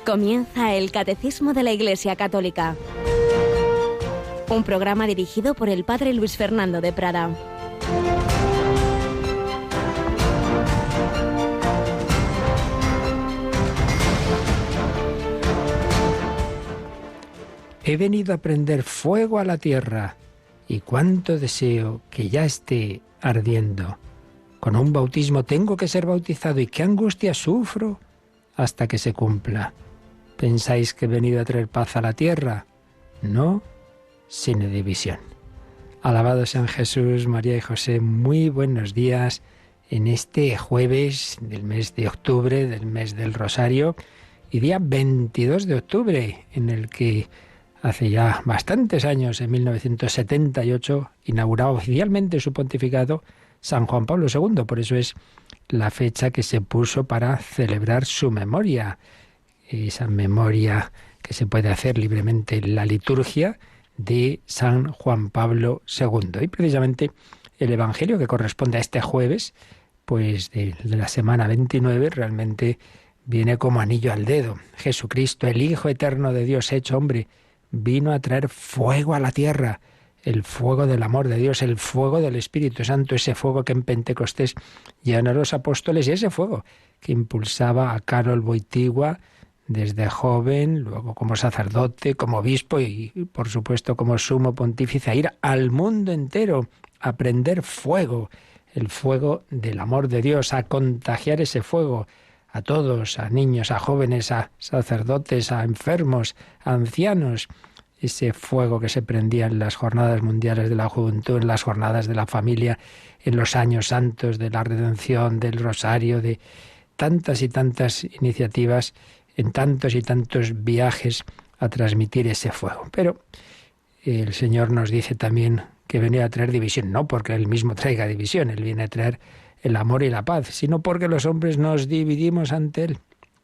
Comienza el Catecismo de la Iglesia Católica, un programa dirigido por el Padre Luis Fernando de Prada. He venido a prender fuego a la tierra, y cuánto deseo que ya esté ardiendo. Con un bautismo tengo que ser bautizado, y qué angustia sufro hasta que se cumpla. ¿Pensáis que he venido a traer paz a la tierra? No, sino división. Alabado sean Jesús, María y José, muy buenos días en este jueves del mes de octubre, del mes del Rosario, y día 22 de octubre, en el que hace ya bastantes años, en 1978, inauguraba oficialmente su pontificado San Juan Pablo II. Por eso es la fecha que se puso para celebrar su memoria. Esa memoria que se puede hacer libremente en la liturgia de San Juan Pablo II. Y precisamente el Evangelio que corresponde a este jueves, pues de la semana 29, realmente viene como anillo al dedo. Jesucristo, el Hijo eterno de Dios hecho hombre, vino a traer fuego a la tierra, el fuego del amor de Dios, el fuego del Espíritu Santo, ese fuego que en Pentecostés llenan a los apóstoles, y ese fuego que impulsaba a Karol Wojtyła desde joven, luego como sacerdote, como obispo y por supuesto como sumo pontífice, a ir al mundo entero a prender fuego, el fuego del amor de Dios, a contagiar ese fuego a todos, a niños, a jóvenes, a sacerdotes, a enfermos, a ancianos, ese fuego que se prendía en las jornadas mundiales de la juventud, en las jornadas de la familia, en los años santos de la redención, del rosario, de tantas y tantas iniciativas, en tantos y tantos viajes a transmitir ese fuego. Pero el Señor nos dice también que viene a traer división, no porque Él mismo traiga división, Él viene a traer el amor y la paz, sino porque los hombres nos dividimos ante Él.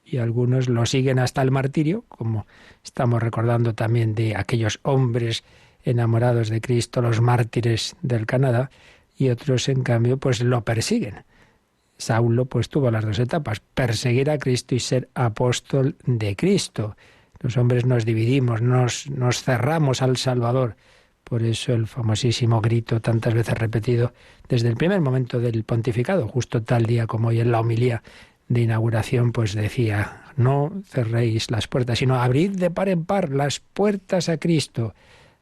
Y algunos lo siguen hasta el martirio, como estamos recordando también de aquellos hombres enamorados de Cristo, los mártires del Canadá, y otros, en cambio, pues lo persiguen. Saulo pues tuvo las dos etapas, perseguir a Cristo y ser apóstol de Cristo. Los hombres nos dividimos, nos cerramos al Salvador. Por eso el famosísimo grito tantas veces repetido desde el primer momento del pontificado, justo tal día como hoy en la homilía de inauguración, pues decía: no cerréis las puertas, sino abrid de par en par las puertas a Cristo.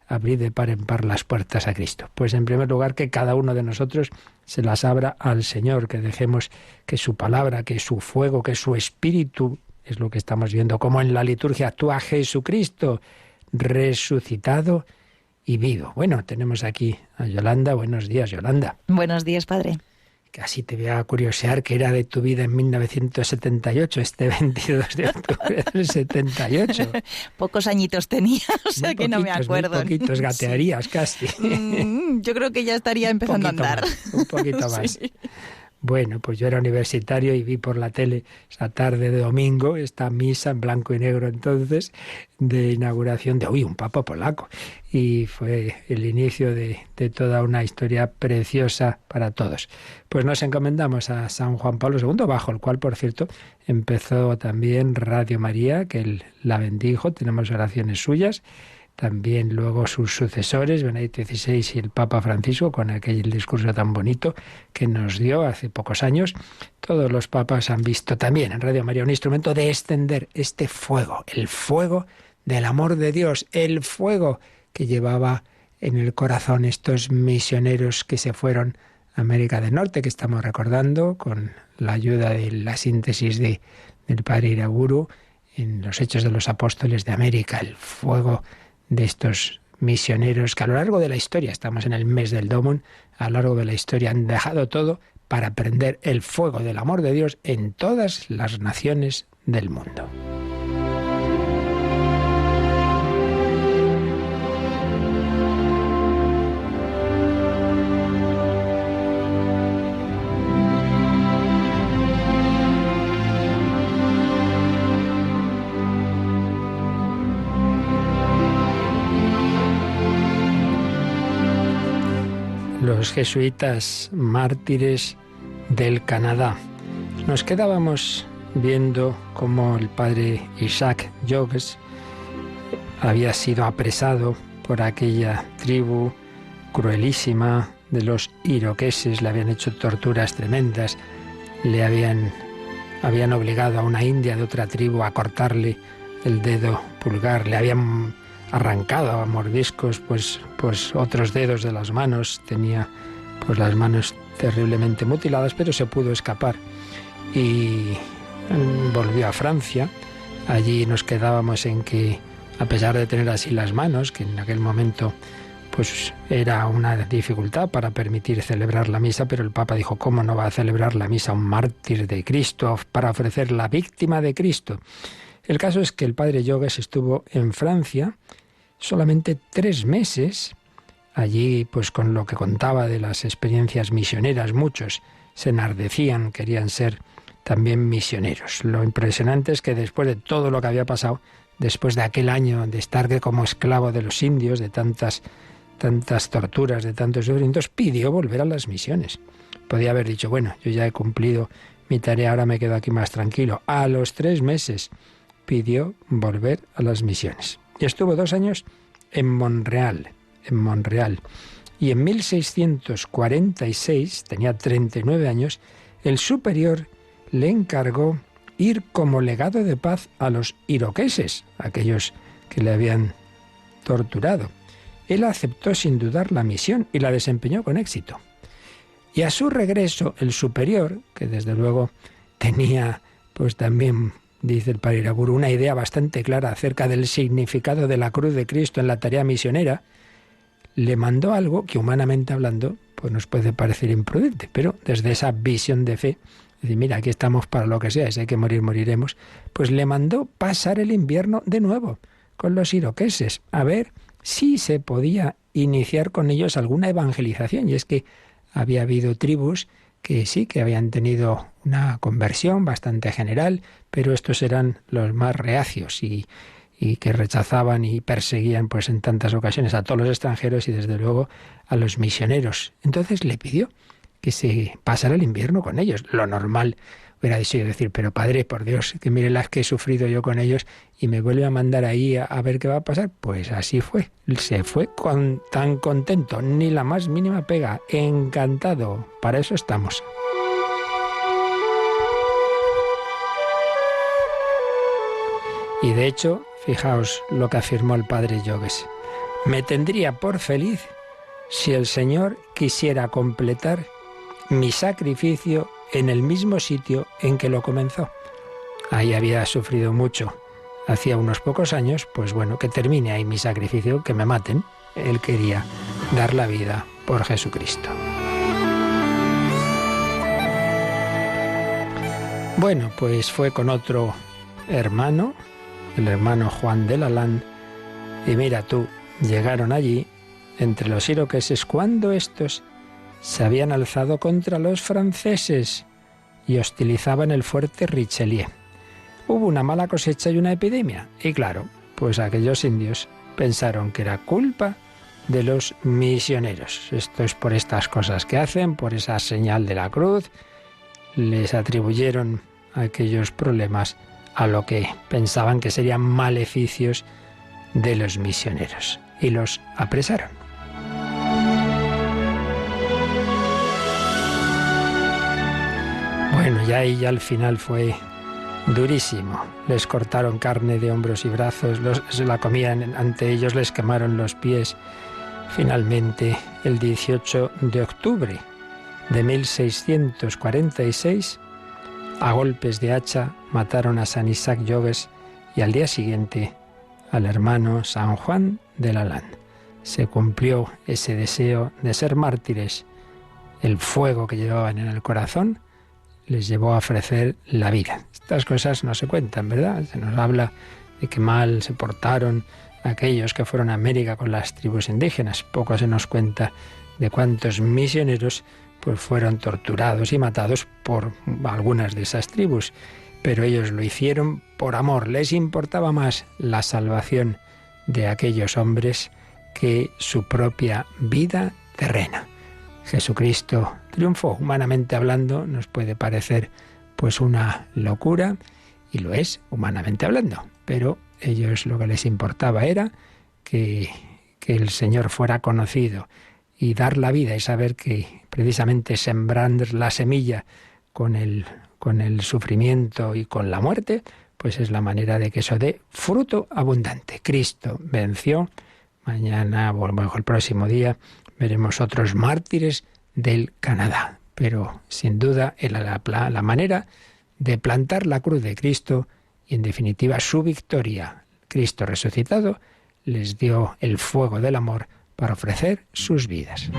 Abrid de par en par las puertas a Cristo. Pues en primer lugar que cada uno de nosotros se las abra al Señor, que dejemos que su palabra, que su fuego, que su espíritu, es lo que estamos viendo, como en la liturgia actúa Jesucristo, resucitado y vivo. Bueno, tenemos aquí a Yolanda. Buenos días, Yolanda. Buenos días, padre. Casi te voy a curiosear qué era de tu vida en 1978, este 22 de octubre del 78. Pocos añitos tenía, o sea muy que no me acuerdo. Muy poquitos, gatearías casi. Yo creo que ya estaría empezando a andar. Un poquito más. Sí. Bueno, pues yo era universitario y vi por la tele esa tarde de domingo esta misa en blanco y negro entonces de inauguración de un papa polaco. Y fue el inicio de toda una historia preciosa para todos. Pues nos encomendamos a San Juan Pablo II, bajo el cual, por cierto, empezó también Radio María, que él la bendijo, tenemos oraciones suyas. También luego sus sucesores, Benedicto XVI y el Papa Francisco, con aquel discurso tan bonito que nos dio hace pocos años. Todos los papas han visto también en Radio María un instrumento de extender este fuego, el fuego del amor de Dios, el fuego que llevaba en el corazón estos misioneros que se fueron a América del Norte, que estamos recordando con la ayuda de la síntesis del padre Iraburu en los Hechos de los Apóstoles de América, el fuego de estos misioneros que a lo largo de la historia, estamos en el mes del Domum, a lo largo de la historia han dejado todo para prender el fuego del amor de Dios en todas las naciones del mundo. Los jesuitas mártires del Canadá. Nos quedábamos viendo cómo el padre Isaac Jogues había sido apresado por aquella tribu cruelísima de los iroqueses, le habían hecho torturas tremendas, habían obligado a una india de otra tribu a cortarle el dedo pulgar, le habían arrancado a mordiscos pues otros dedos de las manos, tenía pues las manos terriblemente mutiladas, pero se pudo escapar y volvió a Francia. Allí nos quedábamos en que, a pesar de tener así las manos, que en aquel momento pues era una dificultad para permitir celebrar la misa, pero el Papa dijo, ¿cómo no va a celebrar la misa un mártir de Cristo para ofrecer la víctima de Cristo? El caso es que el padre Jogues estuvo en Francia solamente 3 meses. Allí, pues con lo que contaba de las experiencias misioneras, muchos se enardecían, querían ser también misioneros. Lo impresionante es que después de todo lo que había pasado, después de aquel año de estar como esclavo de los indios, de tantas torturas, de tantos sufrimientos, pidió volver a las misiones. Podía haber dicho, bueno, yo ya he cumplido mi tarea, ahora me quedo aquí más tranquilo. A los 3 meses pidió volver a las misiones. Y estuvo 2 años en Montreal. Y en 1646, tenía 39 años, el superior le encargó ir como legado de paz a los iroqueses, aquellos que le habían torturado. Él aceptó sin dudar la misión y la desempeñó con éxito. Y a su regreso, el superior, que desde luego tenía, pues también, dice el padre Iraburu, una idea bastante clara acerca del significado de la cruz de Cristo en la tarea misionera, le mandó algo que, humanamente hablando, pues nos puede parecer imprudente, pero desde esa visión de fe, decir, mira, aquí estamos para lo que sea, si hay que morir, moriremos, pues le mandó pasar el invierno de nuevo con los iroqueses, a ver si se podía iniciar con ellos alguna evangelización. Y es que había habido tribus que sí, que habían tenido una conversión bastante general, pero estos eran los más reacios y que rechazaban y perseguían pues en tantas ocasiones a todos los extranjeros y desde luego a los misioneros. Entonces le pidió que se pasara el invierno con ellos. Lo normal hubiera sido decir, pero padre, por Dios, que mire las que he sufrido yo con ellos y me vuelve a mandar ahí a ver qué va a pasar. Pues así fue. Se fue tan contento, ni la más mínima pega. Encantado. Para eso estamos. Y de hecho, fijaos lo que afirmó el padre Jogues. Me tendría por feliz si el Señor quisiera completar mi sacrificio en el mismo sitio en que lo comenzó. Ahí había sufrido mucho. Hacía unos pocos años, pues bueno, que termine ahí mi sacrificio, que me maten. Él quería dar la vida por Jesucristo. Bueno, pues fue con otro hermano, el hermano Juan de Lalande, y mira tú, llegaron allí, entre los iroqueses, cuando estos se habían alzado contra los franceses y hostilizaban el fuerte Richelieu. Hubo una mala cosecha y una epidemia, y claro, pues aquellos indios pensaron que era culpa de los misioneros. Esto es por estas cosas que hacen, por esa señal de la cruz, les atribuyeron aquellos problemas a lo que pensaban que serían maleficios de los misioneros y los apresaron. Bueno, ya al final fue durísimo. Les cortaron carne de hombros y brazos, se la comían ante ellos, les quemaron los pies. Finalmente, el 18 de octubre de 1646, a golpes de hacha, mataron a San Isaac Jogues y al día siguiente al hermano San Juan de Lalande. Se cumplió ese deseo de ser mártires. El fuego que llevaban en el corazón les llevó a ofrecer la vida. Estas cosas no se cuentan, ¿verdad? Se nos habla de que mal se portaron aquellos que fueron a América con las tribus indígenas. Poco se nos cuenta de cuántos misioneros pues fueron torturados y matados por algunas de esas tribus. Pero ellos lo hicieron por amor. Les importaba más la salvación de aquellos hombres que su propia vida terrena. Jesucristo triunfó. Humanamente hablando, nos puede parecer pues una locura, y lo es, humanamente hablando. Pero ellos lo que les importaba era que el Señor fuera conocido y dar la vida y saber que precisamente sembrando la semilla con el sufrimiento y con la muerte, pues es la manera de que eso dé fruto abundante. Cristo venció. Mañana, o mejor el próximo día, veremos otros mártires del Canadá. Pero sin duda la manera de plantar la cruz de Cristo y en definitiva su victoria. Cristo resucitado les dio el fuego del amor para ofrecer sus vidas.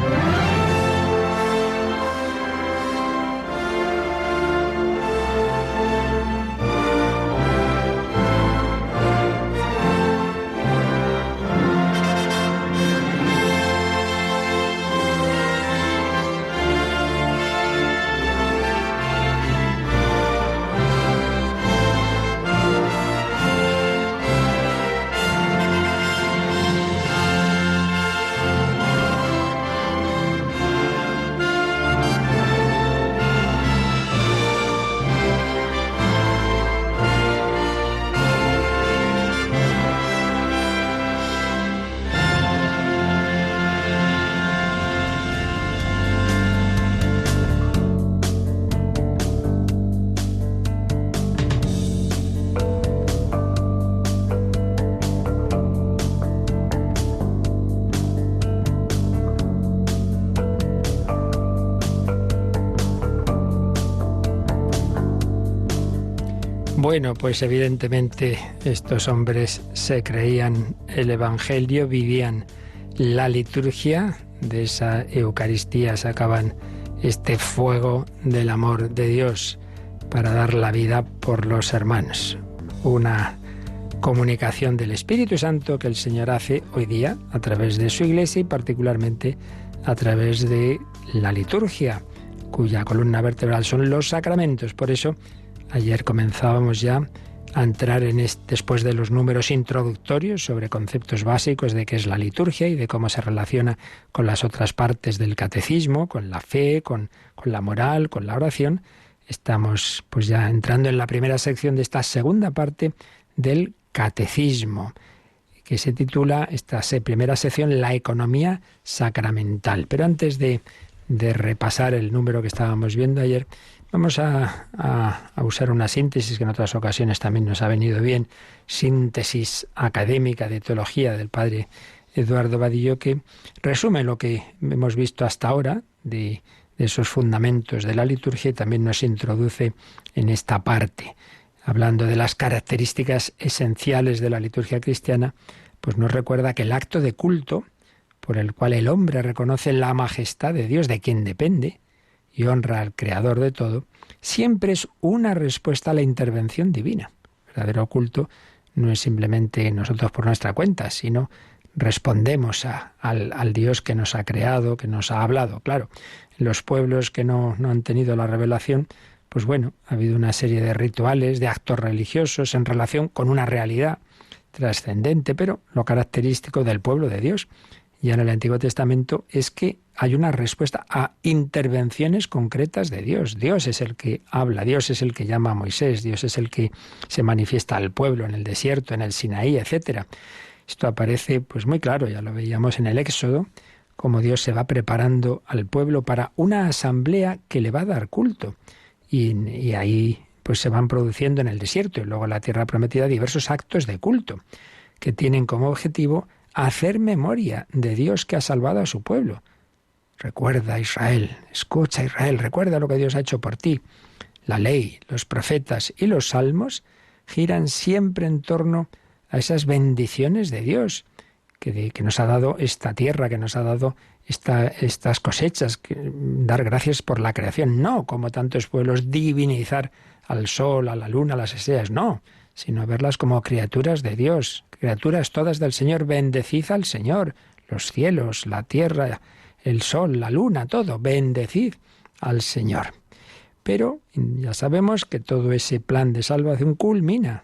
Bueno, pues evidentemente estos hombres se creían el Evangelio, vivían la liturgia, de esa Eucaristía sacaban este fuego del amor de Dios para dar la vida por los hermanos. Una comunicación del Espíritu Santo que el Señor hace hoy día a través de su Iglesia y particularmente a través de la liturgia, cuya columna vertebral son los sacramentos. Por eso, ayer comenzábamos ya a entrar después de los números introductorios sobre conceptos básicos de qué es la liturgia y de cómo se relaciona con las otras partes del catecismo, con la fe, con la moral, con la oración. Estamos pues ya entrando en la primera sección de esta segunda parte del catecismo, que se titula esta primera sección La economía sacramental. Pero antes de repasar el número que estábamos viendo ayer, vamos a usar una síntesis que en otras ocasiones también nos ha venido bien, síntesis académica de teología del padre Eduardo Vadillo, que resume lo que hemos visto hasta ahora de esos fundamentos de la liturgia y también nos introduce en esta parte. Hablando de las características esenciales de la liturgia cristiana, pues nos recuerda que el acto de culto, por el cual el hombre reconoce la majestad de Dios, de quien depende, y honra al Creador de todo, siempre es una respuesta a la intervención divina. El verdadero culto no es simplemente nosotros por nuestra cuenta, sino respondemos al Dios que nos ha creado, que nos ha hablado. Claro, en los pueblos que no han tenido la revelación, pues bueno, ha habido una serie de rituales, de actos religiosos en relación con una realidad trascendente, pero lo característico del pueblo de Dios, ya en el Antiguo Testamento, es que hay una respuesta a intervenciones concretas de Dios. Dios es el que habla, Dios es el que llama a Moisés, Dios es el que se manifiesta al pueblo en el desierto, en el Sinaí, etc. Esto aparece pues muy claro, ya lo veíamos en el Éxodo, cómo Dios se va preparando al pueblo para una asamblea que le va a dar culto. Y ahí pues se van produciendo en el desierto y luego en la tierra prometida diversos actos de culto que tienen como objetivo hacer memoria de Dios que ha salvado a su pueblo. Recuerda, Israel, escucha, Israel, recuerda lo que Dios ha hecho por ti. La ley, los profetas y los salmos giran siempre en torno a esas bendiciones de Dios, que nos ha dado esta tierra, que nos ha dado estas cosechas, dar gracias por la creación. No, como tantos pueblos, divinizar al sol, a la luna, a las estrellas, no, sino verlas como criaturas de Dios, criaturas todas del Señor. Bendecid al Señor, los cielos, la tierra, el sol, la luna, todo, bendecid al Señor. Pero ya sabemos que todo ese plan de salvación culmina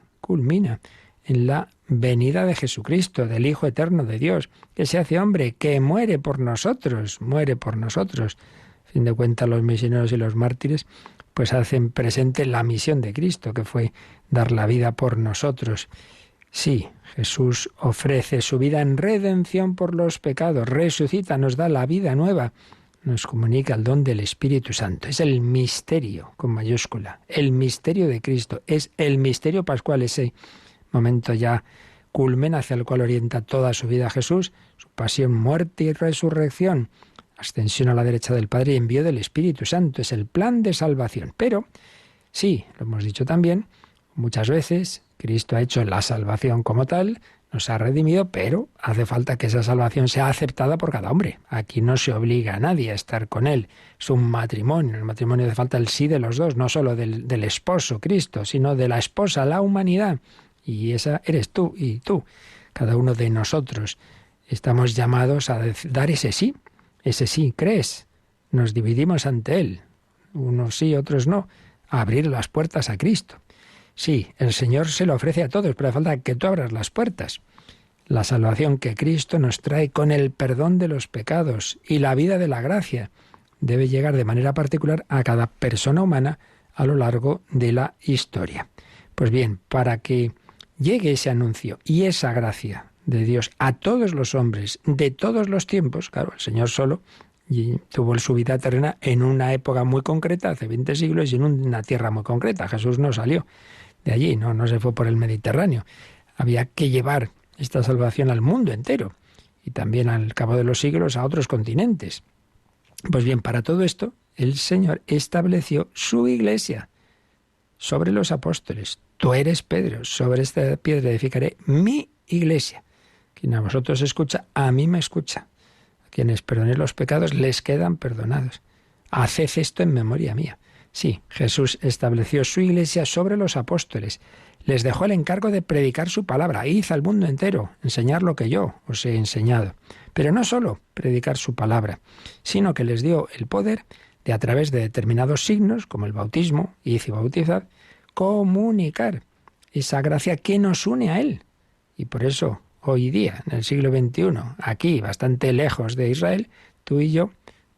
en la venida de Jesucristo, del Hijo eterno de Dios, que se hace hombre, que muere por nosotros. A fin de cuentas, los misioneros y los mártires pues hacen presente la misión de Cristo, que fue dar la vida por nosotros. Sí, Jesús ofrece su vida en redención por los pecados, resucita, nos da la vida nueva, nos comunica el don del Espíritu Santo. Es el misterio, con mayúscula, el misterio de Cristo, es el misterio pascual, ese momento ya culmen hacia el cual orienta toda su vida Jesús, su pasión, muerte y resurrección, ascensión a la derecha del Padre y envío del Espíritu Santo. Es el plan de salvación. Pero, sí, lo hemos dicho también, muchas veces Cristo ha hecho la salvación como tal, nos ha redimido, pero hace falta que esa salvación sea aceptada por cada hombre. Aquí no se obliga a nadie a estar con él. Es un matrimonio. En el matrimonio hace falta el sí de los dos, no solo del esposo, Cristo, sino de la esposa, la humanidad. Y esa eres tú y tú. Cada uno de nosotros estamos llamados a dar ese sí. Ese sí, ¿crees? Nos dividimos ante Él. Unos sí, otros no. A abrir las puertas a Cristo. Sí, el Señor se lo ofrece a todos, pero hace falta que tú abras las puertas. La salvación que Cristo nos trae con el perdón de los pecados y la vida de la gracia debe llegar de manera particular a cada persona humana a lo largo de la historia. Pues bien, para que llegue ese anuncio y esa gracia de Dios a todos los hombres de todos los tiempos, claro, el Señor solo tuvo su vida terrena en una época muy concreta, hace 20 siglos, y en una tierra muy concreta. Jesús no salió de allí, no se fue por el Mediterráneo. Había que llevar esta salvación al mundo entero y también al cabo de los siglos a otros continentes. Pues bien, para todo esto, el Señor estableció su iglesia sobre los apóstoles. Tú eres Pedro, sobre esta piedra edificaré mi iglesia. Quien a vosotros escucha, a mí me escucha. A quienes perdonéis los pecados, les quedan perdonados. Haced esto en memoria mía. Sí, Jesús estableció su iglesia sobre los apóstoles. Les dejó el encargo de predicar su palabra. Id al mundo entero, enseñar lo que yo os he enseñado. Pero no solo predicar su palabra, sino que les dio el poder de, a través de determinados signos, como el bautismo, id y bautizad, comunicar esa gracia que nos une a Él. Y por eso, hoy día, en el siglo XXI, aquí, bastante lejos de Israel, tú y yo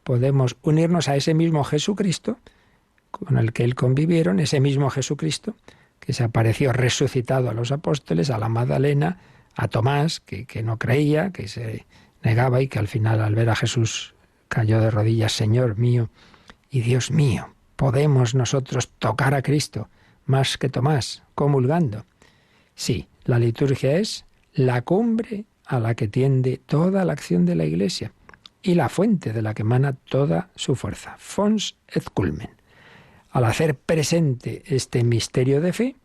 podemos unirnos a ese mismo Jesucristo con el que Él convivieron, ese mismo Jesucristo que se apareció resucitado a los apóstoles, a la Magdalena, a Tomás, que no creía, que se negaba y que al final, al ver a Jesús, cayó de rodillas: Señor mío y Dios mío. Podemos nosotros tocar a Cristo más que Tomás, comulgando. Sí, la liturgia es la cumbre a la que tiende toda la acción de la Iglesia y la fuente de la que emana toda su fuerza. Fons et culmen. Al hacer presente este misterio de fe,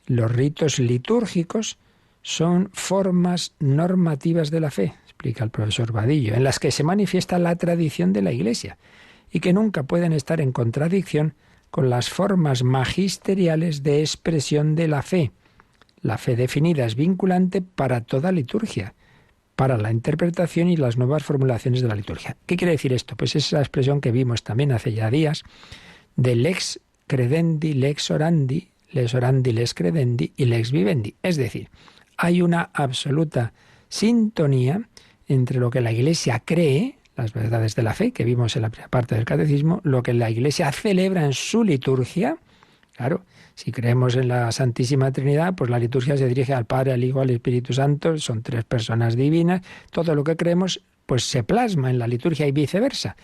los ritos litúrgicos son formas normativas de la fe, explica el profesor Vadillo, en las que se manifiesta la tradición de la Iglesia y que nunca pueden estar en contradicción con las formas magisteriales de expresión de la fe. La fe definida es vinculante para toda liturgia, para la interpretación y las nuevas formulaciones de la liturgia. ¿Qué quiere decir esto? Pues esa expresión que vimos también hace ya días, de lex credendi, lex orandi, lex orandi, lex credendi y lex vivendi. Es decir, hay una absoluta sintonía entre lo que la Iglesia cree, las verdades de la fe, que vimos en la primera parte del Catecismo, lo que la Iglesia celebra en su liturgia. Claro, si creemos en la Santísima Trinidad, pues la liturgia se dirige al Padre, al Hijo, al Espíritu Santo, son tres personas divinas. Todo lo que creemos pues se plasma en la liturgia y viceversa.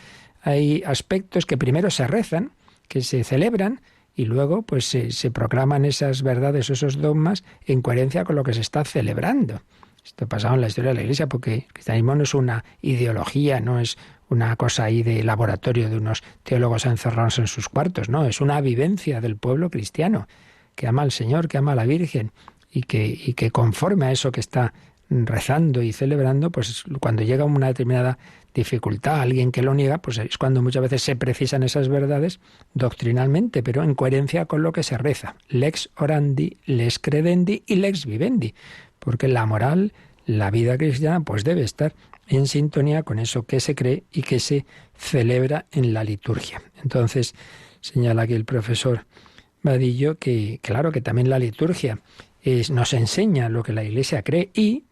Hay aspectos que primero se rezan, que se celebran, y luego pues se proclaman esas verdades, esos dogmas, en coherencia con lo que se está celebrando. Esto ha pasado en la historia de la Iglesia, porque el cristianismo no es una ideología, no es una cosa ahí de laboratorio de unos teólogos encerrados en sus cuartos, no, es una vivencia del pueblo cristiano, que ama al Señor, que ama a la Virgen, y que conforme a eso que está rezando y celebrando, pues cuando llega una determinada dificultad, alguien que lo niega, pues es cuando muchas veces se precisan esas verdades doctrinalmente, pero en coherencia con lo que se reza. Lex orandi, lex credendi y lex vivendi, porque la moral, la vida cristiana, pues debe estar en sintonía con eso que se cree y que se celebra en la liturgia. Entonces, señala aquí el profesor Vadillo que, claro, que también la liturgia nos enseña lo que la Iglesia cree y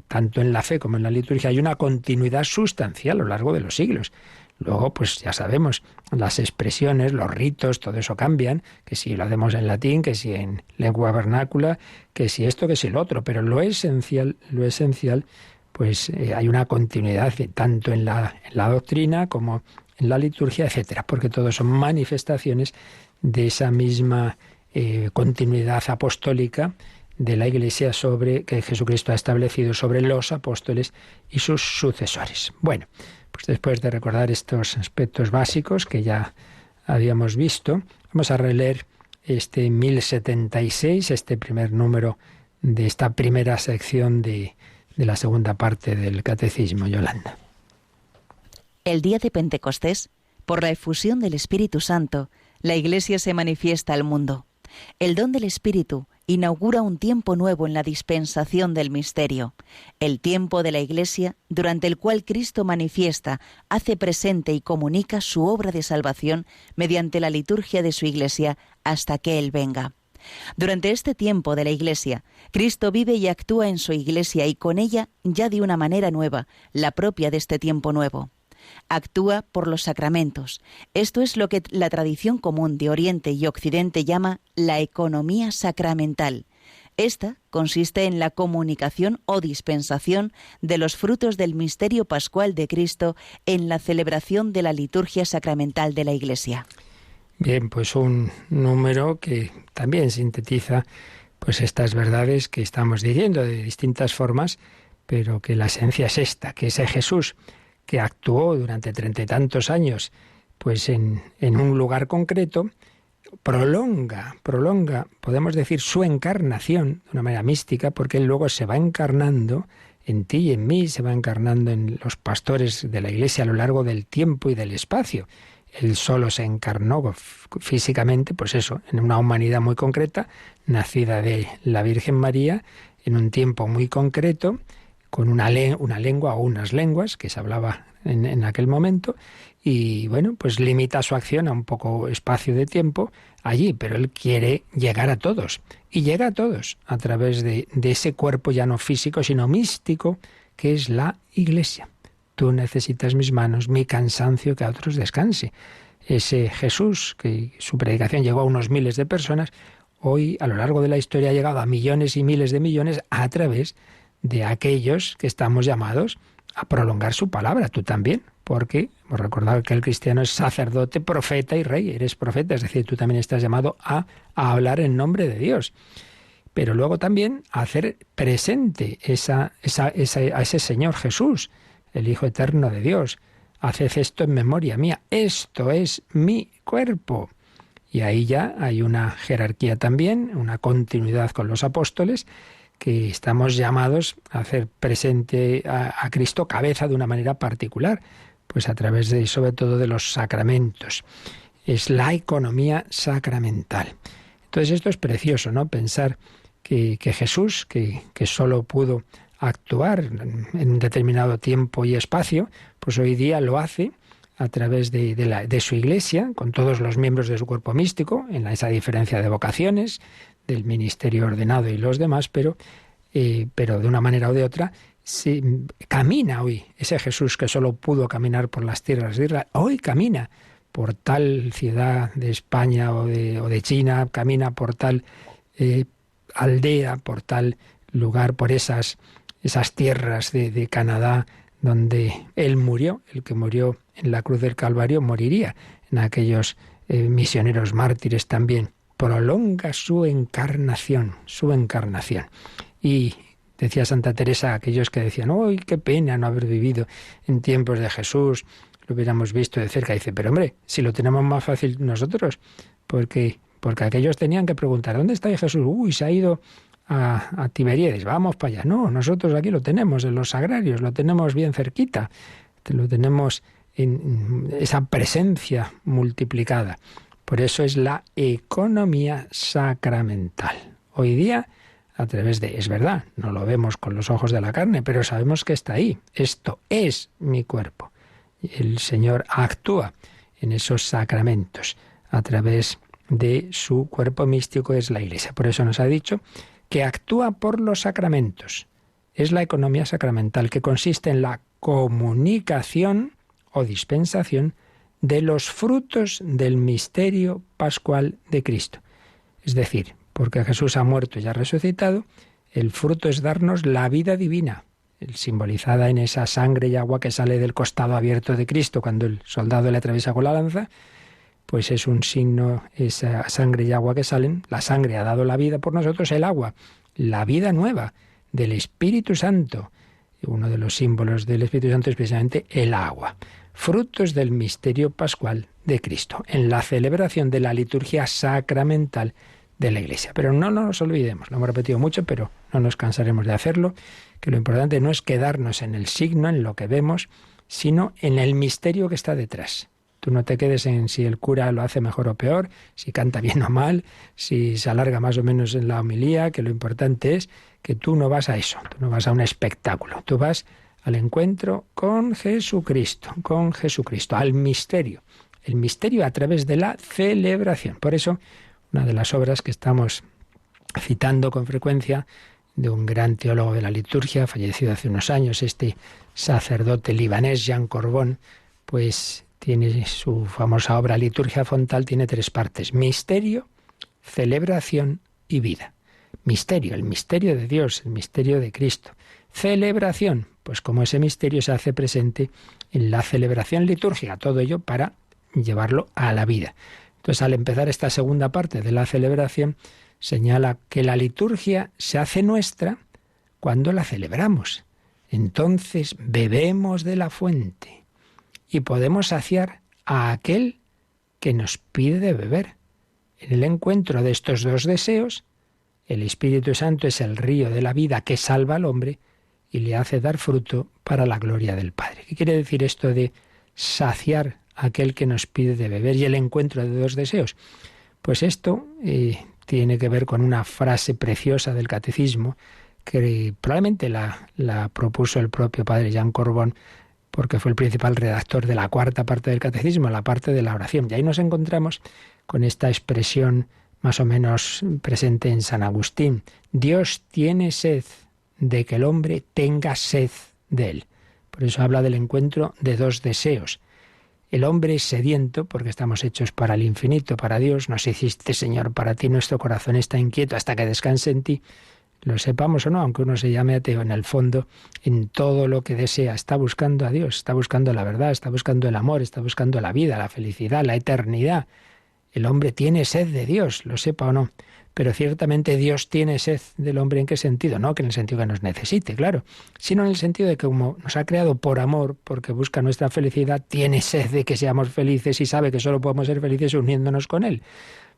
tanto en la fe como en la liturgia hay una continuidad sustancial a lo largo de los siglos. Luego, pues ya sabemos, las expresiones, los ritos, todo eso cambian, que si lo hacemos en latín, que si en lengua vernácula, que si esto, que si lo otro, pero lo esencial, pues hay una continuidad tanto en la doctrina como en la liturgia, etcétera, porque todo son manifestaciones de esa misma continuidad apostólica de la Iglesia que Jesucristo ha establecido sobre los apóstoles y sus sucesores. Bueno, pues después de recordar estos aspectos básicos que ya habíamos visto, vamos a releer este 1076, este primer número de esta primera sección de la segunda parte del Catecismo. Yolanda. El día de Pentecostés, por la efusión del Espíritu Santo, la Iglesia se manifiesta al mundo. El don del Espíritu inaugura un tiempo nuevo en la dispensación del misterio, el tiempo de la Iglesia durante el cual Cristo manifiesta, hace presente y comunica su obra de salvación mediante la liturgia de su Iglesia hasta que Él venga. Durante este tiempo de la Iglesia, Cristo vive y actúa en su Iglesia y con ella ya de una manera nueva, la propia de este tiempo nuevo. Actúa por los sacramentos. Esto es lo que la tradición común de Oriente y Occidente llama la economía sacramental. Esta consiste en la comunicación o dispensación de los frutos del misterio pascual de Cristo en la celebración de la liturgia sacramental de la Iglesia. Bien, pues un número que también sintetiza pues estas verdades que estamos diciendo de distintas formas, pero que la esencia es esta, que ese Jesús que actuó durante 30 y tantos años pues en un lugar concreto, prolonga, podemos decir, su encarnación de una manera mística, porque Él luego se va encarnando en ti y en mí, se va encarnando en los pastores de la Iglesia a lo largo del tiempo y del espacio. Él solo se encarnó físicamente, pues eso, en una humanidad muy concreta, nacida de la Virgen María, en un tiempo muy concreto, con una lengua o unas lenguas que se hablaba en aquel momento, y bueno, pues limita su acción a un poco espacio de tiempo allí, pero Él quiere llegar a todos, y llega a todos a través de ese cuerpo ya no físico, sino místico, que es la Iglesia. Tú necesitas mis manos, mi cansancio, que a otros descanse. Ese Jesús, que su predicación llegó a unos miles de personas, hoy a lo largo de la historia ha llegado a millones y miles de millones a través de aquellos que estamos llamados a prolongar su palabra. Tú también, porque hemos recordado que el cristiano es sacerdote, profeta y rey. Eres profeta, es decir, tú también estás llamado a hablar en nombre de Dios. Pero luego también a hacer presente a ese Señor Jesús, el Hijo eterno de Dios. Haced esto en memoria mía. Esto es mi cuerpo. Y ahí ya hay una jerarquía también, una continuidad con los apóstoles, que estamos llamados a hacer presente a Cristo cabeza de una manera particular, pues a través de, sobre todo, de los sacramentos. Es la economía sacramental. Entonces esto es precioso, ¿no? Pensar que Jesús, que solo pudo actuar en un determinado tiempo y espacio, pues hoy día lo hace a través de su Iglesia, con todos los miembros de su cuerpo místico, en esa diferencia de vocaciones, del ministerio ordenado y los demás, pero de una manera o de otra, camina hoy. Ese Jesús que solo pudo caminar por las tierras de Israel, hoy camina por tal ciudad de España o de China, camina por tal aldea, por tal lugar, por esas tierras de Canadá, donde Él murió, el que murió en la cruz del Calvario moriría en aquellos misioneros mártires también. Prolonga su encarnación. Y decía Santa Teresa a aquellos que decían, ¡ay, qué pena no haber vivido en tiempos de Jesús! Lo hubiéramos visto de cerca. Dice, pero hombre, si lo tenemos más fácil nosotros, porque aquellos tenían que preguntar, ¿dónde está Jesús? Uy, se ha ido a Tiberíades, vamos para allá. No, nosotros aquí lo tenemos en los sagrarios, lo tenemos bien cerquita, lo tenemos en esa presencia multiplicada. Por eso es la economía sacramental. Hoy día, a través es verdad, no lo vemos con los ojos de la carne, pero sabemos que está ahí. Esto es mi cuerpo. El Señor actúa en esos sacramentos a través de su cuerpo místico, es la Iglesia. Por eso nos ha dicho que actúa por los sacramentos. es la economía sacramental, que consiste en la comunicación o dispensación de los frutos del misterio pascual de Cristo. Es decir, porque Jesús ha muerto y ha resucitado, el fruto es darnos la vida divina, simbolizada en esa sangre y agua que sale del costado abierto de Cristo cuando el soldado le atraviesa con la lanza. Pues es un signo, esa sangre y agua que salen. La sangre ha dado la vida por nosotros, el agua, la vida nueva del Espíritu Santo. Uno de los símbolos del Espíritu Santo es precisamente el agua. Frutos del misterio pascual de Cristo, en la celebración de la liturgia sacramental de la Iglesia. Pero no nos olvidemos, lo hemos repetido mucho, pero no nos cansaremos de hacerlo, que lo importante no es quedarnos en el signo, en lo que vemos, sino en el misterio que está detrás. Tú no te quedes en si el cura lo hace mejor o peor, si canta bien o mal, si se alarga más o menos en la homilía, que lo importante es que tú no vas a eso, tú no vas a un espectáculo, tú vas al encuentro con Jesucristo, al misterio. El misterio a través de la celebración. Por eso, una de las obras que estamos citando con frecuencia de un gran teólogo de la liturgia, fallecido hace unos años, este sacerdote libanés, Jean Corbon, pues tiene su famosa obra Liturgia Fontal, tiene 3 partes: misterio, celebración y vida. Misterio, el misterio de Dios, el misterio de Cristo. Celebración, pues como ese misterio se hace presente en la celebración litúrgica, todo ello para llevarlo a la vida. Entonces, al empezar esta segunda parte de la celebración, señala que la liturgia se hace nuestra cuando la celebramos. Entonces, bebemos de la fuente y podemos saciar a aquel que nos pide de beber. En el encuentro de estos 2 deseos, el Espíritu Santo es el río de la vida que salva al hombre y le hace dar fruto para la gloria del Padre. ¿Qué quiere decir esto de saciar a aquel que nos pide de beber y el encuentro de 2 deseos? Pues esto tiene que ver con una frase preciosa del Catecismo que probablemente la propuso el propio padre Jean Corbon, porque fue el principal redactor de la 4ª parte del Catecismo, la parte de la oración. Y ahí nos encontramos con esta expresión más o menos presente en San Agustín: Dios tiene sed de que el hombre tenga sed de él. Por eso habla del encuentro de 2 deseos. El hombre es sediento porque estamos hechos para el infinito, para Dios. Nos hiciste, Señor, para ti. Nuestro corazón está inquieto hasta que descanse en ti. Lo sepamos o no, aunque uno se llame ateo, en el fondo, en todo lo que desea, está buscando a Dios, está buscando la verdad, está buscando el amor, está buscando la vida, la felicidad, la eternidad. El hombre tiene sed de Dios, lo sepa o no. Pero ciertamente Dios tiene sed del hombre. ¿En qué sentido? No que en el sentido que nos necesite, claro, sino en el sentido de que como nos ha creado por amor, porque busca nuestra felicidad, tiene sed de que seamos felices y sabe que solo podemos ser felices uniéndonos con Él.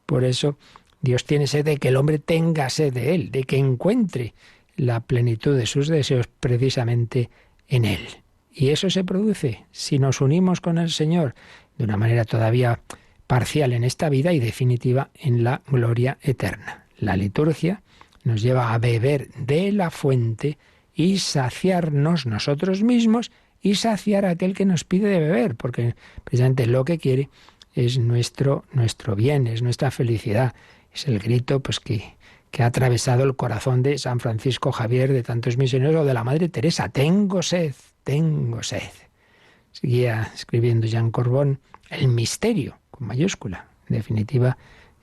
Por eso Dios tiene sed de que el hombre tenga sed de Él, de que encuentre la plenitud de sus deseos precisamente en Él. Y eso se produce si nos unimos con el Señor de una manera todavía parcial en esta vida y definitiva en la gloria eterna. La liturgia nos lleva a beber de la fuente y saciarnos nosotros mismos y saciar a aquel que nos pide de beber, porque precisamente lo que quiere es nuestro bien, es nuestra felicidad. Es el grito pues que ha atravesado el corazón de San Francisco Javier, de tantos misioneros, o de la Madre Teresa: tengo sed, tengo sed. Seguía escribiendo Jean Corbon: el misterio, con mayúscula, en definitiva,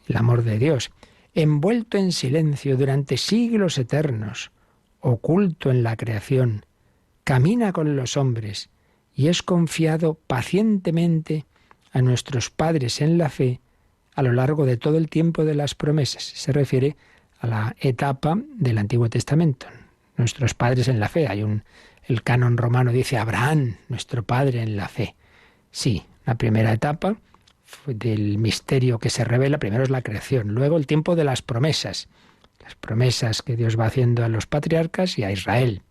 el amor de Dios, envuelto en silencio durante siglos eternos, oculto en la creación, camina con los hombres y es confiado pacientemente a nuestros padres en la fe a lo largo de todo el tiempo de las promesas. Se refiere a la etapa del Antiguo Testamento. Nuestros padres en la fe. El canon romano dice Abraham, nuestro padre en la fe. Sí, la primera etapa del misterio que se revela, primero es la creación, luego el tiempo de las promesas que Dios va haciendo a los patriarcas y a Israel.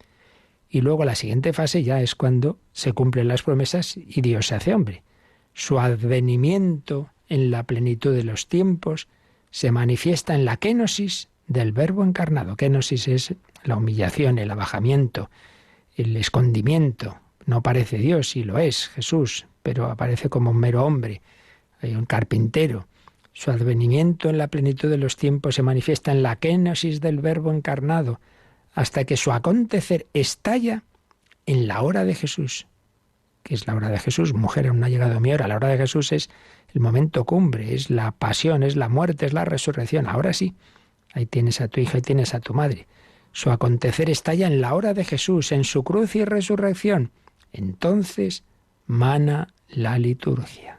Y luego la siguiente fase ya es cuando se cumplen las promesas y Dios se hace hombre. Su advenimiento en la plenitud de los tiempos se manifiesta en la kénosis del Verbo encarnado. Kénosis es la humillación, el abajamiento, el escondimiento. No parece Dios, y lo es Jesús, pero aparece como un mero hombre. Hay un carpintero. Su advenimiento en la plenitud de los tiempos se manifiesta en la kénosis del Verbo encarnado, hasta que su acontecer estalla en la hora de Jesús. ¿Qué es la hora de Jesús? Mujer, aún no ha llegado mi hora. La hora de Jesús es el momento cumbre, es la pasión, es la muerte, es la resurrección. Ahora sí, ahí tienes a tu hija y tienes a tu madre. Su acontecer estalla en la hora de Jesús, en su cruz y resurrección. Entonces mana la liturgia.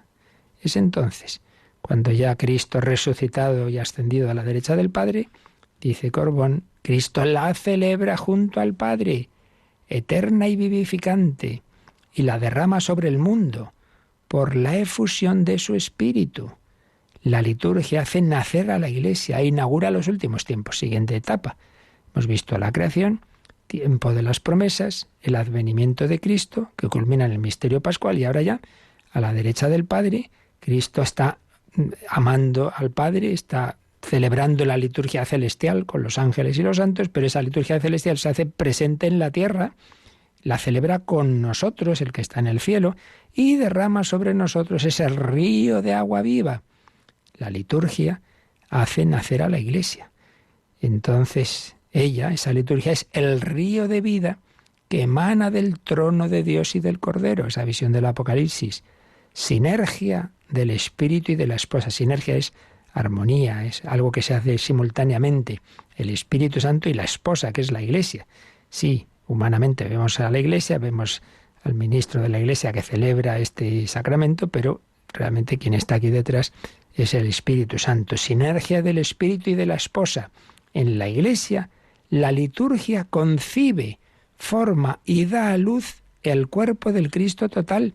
Es entonces cuando ya Cristo resucitado y ascendido a la derecha del Padre, dice Corbón, Cristo la celebra junto al Padre, eterna y vivificante, y la derrama sobre el mundo por la efusión de su Espíritu. La liturgia hace nacer a la Iglesia e inaugura los últimos tiempos, siguiente etapa. Hemos visto la creación, tiempo de las promesas, el advenimiento de Cristo, que culmina en el misterio pascual, y ahora ya, a la derecha del Padre, Cristo está amando al Padre, está celebrando la liturgia celestial con los ángeles y los santos, pero esa liturgia celestial se hace presente en la tierra, la celebra con nosotros, el que está en el cielo, y derrama sobre nosotros ese río de agua viva. La liturgia hace nacer a la Iglesia. Entonces, esa liturgia es el río de vida que emana del trono de Dios y del Cordero, esa visión del Apocalipsis. Sinergia del Espíritu y de la esposa. Sinergia es armonía, es algo que se hace simultáneamente. El Espíritu Santo y la esposa, que es la Iglesia. Sí, humanamente vemos a la Iglesia, vemos al ministro de la Iglesia que celebra este sacramento, pero realmente quien está aquí detrás es el Espíritu Santo. Sinergia del Espíritu y de la esposa. En la Iglesia, la liturgia concibe, forma y da a luz el cuerpo del Cristo total.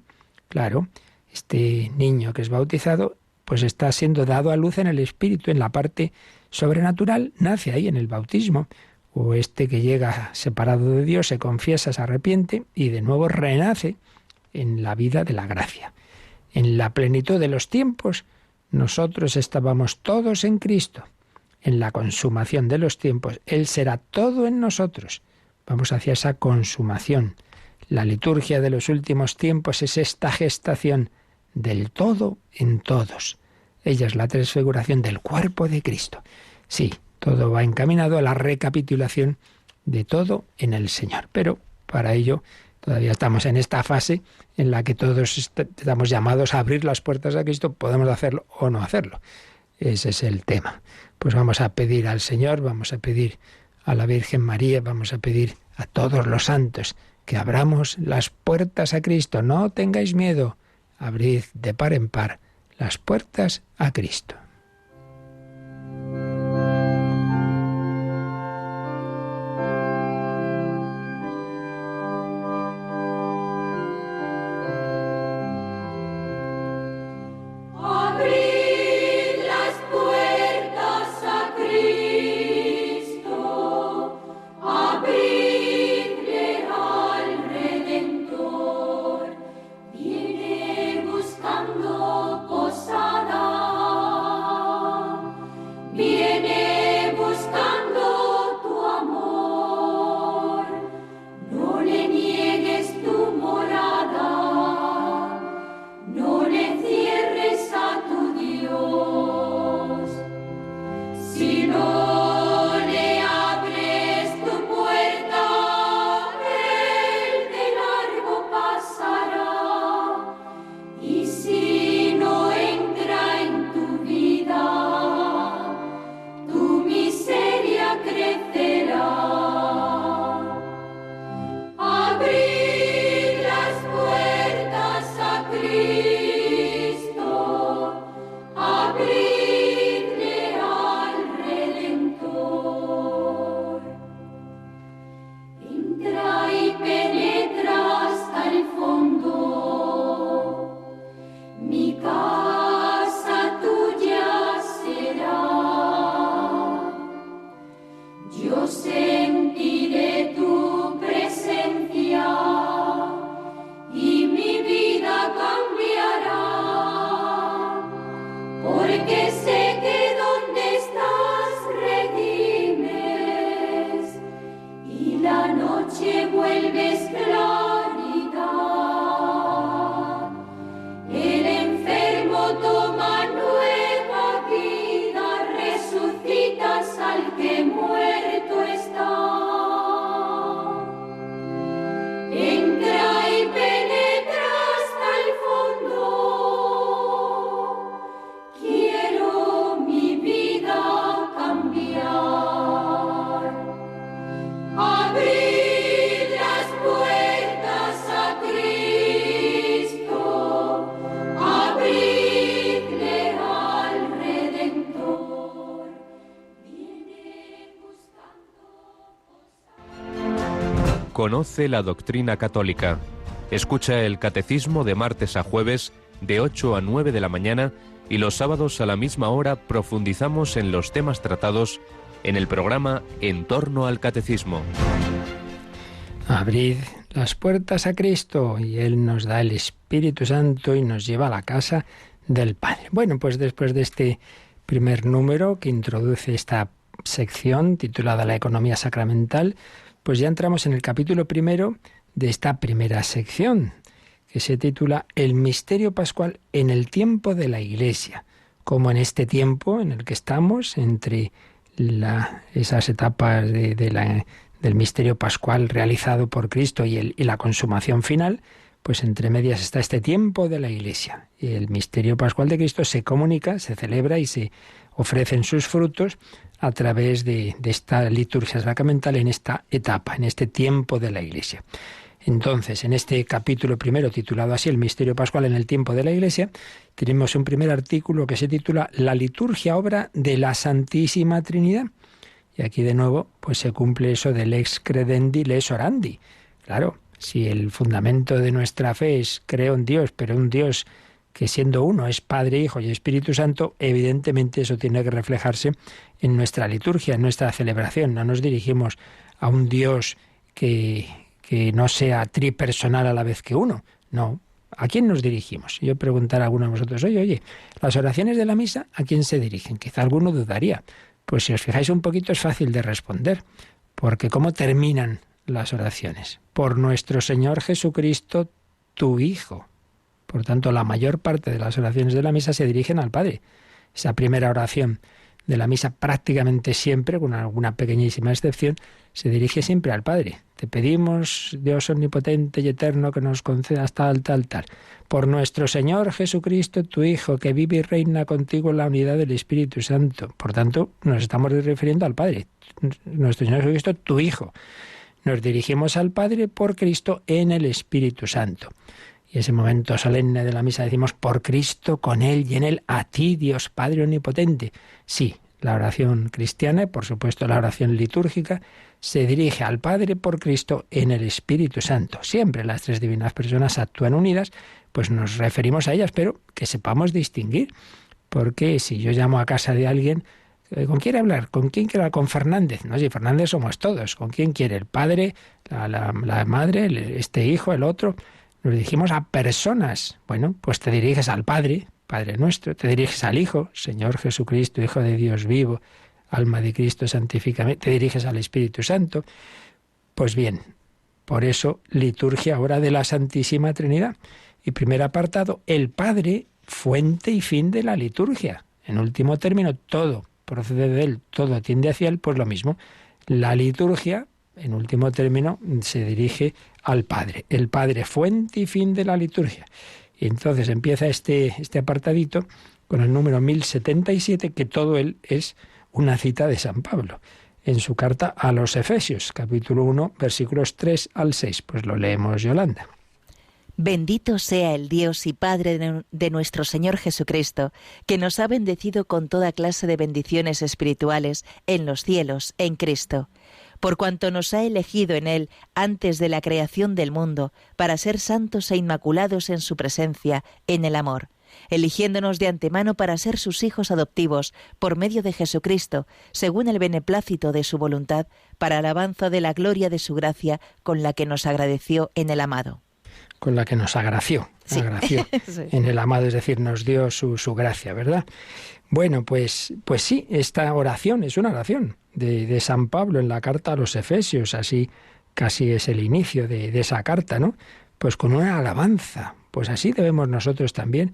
Claro, este niño que es bautizado, pues está siendo dado a luz en el Espíritu, en la parte sobrenatural, nace ahí en el bautismo. O este que llega separado de Dios, se confiesa, se arrepiente y de nuevo renace en la vida de la gracia. En la plenitud de los tiempos, nosotros estábamos todos en Cristo. En la consumación de los tiempos, Él será todo en nosotros. Vamos hacia esa consumación. La liturgia de los últimos tiempos es esta gestación del todo en todos. Ella es la transfiguración del cuerpo de Cristo. Sí, todo va encaminado a la recapitulación de todo en el Señor. Pero para ello todavía estamos en esta fase en la que todos estamos llamados a abrir las puertas a Cristo. Podemos hacerlo o no hacerlo. Ese es el tema. Pues vamos a pedir al Señor, vamos a pedir a la Virgen María, vamos a pedir a todos los santos que abramos las puertas a Cristo. No tengáis miedo, abrid de par en par las puertas a Cristo. Posada Conoce la doctrina católica. Escucha el catecismo de martes a jueves de 8 a 9 de la mañana y los sábados a la misma hora profundizamos en los temas tratados en el programa En torno al catecismo. Abrid las puertas a Cristo y Él nos da el Espíritu Santo y nos lleva a la casa del Padre. Bueno, pues después de este primer número que introduce esta sección titulada La economía sacramental, pues ya entramos en el capítulo primero de esta primera sección, que se titula El misterio pascual en el tiempo de la Iglesia. Como en este tiempo en el que estamos, entre esas etapas del misterio pascual realizado por Cristo y la consumación final, pues entre medias está este tiempo de la Iglesia. Y el misterio pascual de Cristo se comunica, se celebra y se ofrecen sus frutos a través de esta liturgia sacramental en esta etapa, en este tiempo de la Iglesia. Entonces, en este capítulo primero, titulado así, El misterio pascual en el tiempo de la Iglesia, tenemos un primer artículo que se titula La liturgia obra de la Santísima Trinidad. Y aquí de nuevo, pues se cumple eso del ex credendi, lex orandi. Claro, si el fundamento de nuestra fe es creo en Dios, pero un Dios que siendo uno es Padre, Hijo y Espíritu Santo, evidentemente eso tiene que reflejarse en nuestra liturgia, en nuestra celebración. No nos dirigimos a un Dios que no sea tripersonal a la vez que uno. No. ¿A quién nos dirigimos? Yo preguntara a alguno de vosotros, oye, las oraciones de la misa, ¿a quién se dirigen? Quizá alguno dudaría. Pues si os fijáis un poquito es fácil de responder, porque ¿cómo terminan las oraciones? Por nuestro Señor Jesucristo, tu Hijo. Por tanto, la mayor parte de las oraciones de la misa se dirigen al Padre. Esa primera oración de la misa prácticamente siempre, con alguna pequeñísima excepción, se dirige siempre al Padre. Te pedimos, Dios omnipotente y eterno, que nos concedas tal. Por nuestro Señor Jesucristo, tu Hijo, que vive y reina contigo en la unidad del Espíritu Santo. Por tanto, nos estamos refiriendo al Padre. Nuestro Señor Jesucristo, tu Hijo. Nos dirigimos al Padre por Cristo en el Espíritu Santo. Y ese momento solemne de la misa decimos, por Cristo, con Él y en Él, a ti, Dios Padre omnipotente. Sí, la oración cristiana y por supuesto la oración litúrgica se dirige al Padre por Cristo en el Espíritu Santo. Siempre las tres divinas personas actúan unidas, pues nos referimos a ellas, pero que sepamos distinguir. Porque si yo llamo a casa de alguien, ¿con quién quiere hablar? ¿Con quién quiere hablar? Con Fernández. No, si Fernández somos todos. ¿Con quién quiere? ¿El padre, la madre, este hijo, el otro? Nos dirigimos a personas. Bueno, pues te diriges al Padre, Padre nuestro, te diriges al Hijo, Señor Jesucristo, Hijo de Dios vivo, alma de Cristo, santifícame, te diriges al Espíritu Santo. Pues bien, por eso liturgia ahora de la Santísima Trinidad. Y primer apartado, el Padre, fuente y fin de la liturgia. En último término, todo procede de Él, todo tiende hacia Él, pues lo mismo. La liturgia, en último término, se dirige al Padre. El Padre, fuente y fin de la liturgia. Y entonces empieza este apartadito con el número 1077, que todo él es una cita de San Pablo, en su carta a los Efesios, capítulo 1, versículos 3 al 6. Pues lo leemos, Yolanda. Bendito sea el Dios y Padre de nuestro Señor Jesucristo, que nos ha bendecido con toda clase de bendiciones espirituales en los cielos, en Cristo, por cuanto nos ha elegido en Él antes de la creación del mundo, para ser santos e inmaculados en su presencia, en el amor, eligiéndonos de antemano para ser sus hijos adoptivos, por medio de Jesucristo, según el beneplácito de su voluntad, para alabanza de la gloria de su gracia, con la que nos agradeció en el amado. Con la que nos agració, sí. Sí. En el amado, es decir, nos dio su gracia, ¿verdad? Bueno, pues sí, esta oración es una oración de San Pablo en la carta a los Efesios, así casi es el inicio de esa carta, ¿no? Pues con una alabanza, pues así debemos nosotros también,